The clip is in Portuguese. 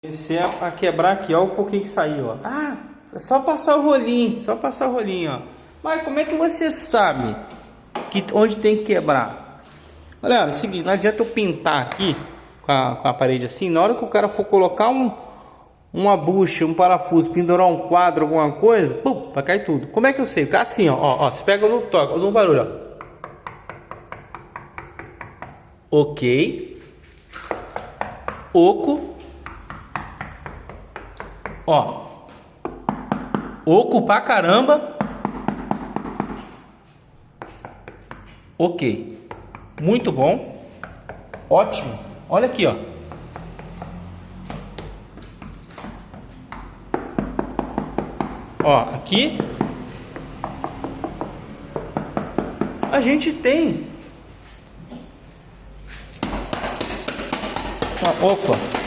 Comecei a quebrar aqui, ó, o pouquinho que saiu, ó. Ah, é só passar o rolinho, ó. Mas como é que você sabe onde tem que quebrar? Galera, é o seguinte, não adianta eu pintar aqui com a parede assim. Na hora que o cara for colocar uma bucha, um parafuso, pendurar um quadro, alguma coisa, pum, vai cair tudo. Como é que eu sei? Fica assim, ó, você pega no toque, no barulho, ó. Ok. Oco. Ó. Oco pra caramba. Ok. Muito bom. Ótimo. Olha aqui, ó. Ó, aqui a gente tem. Opa.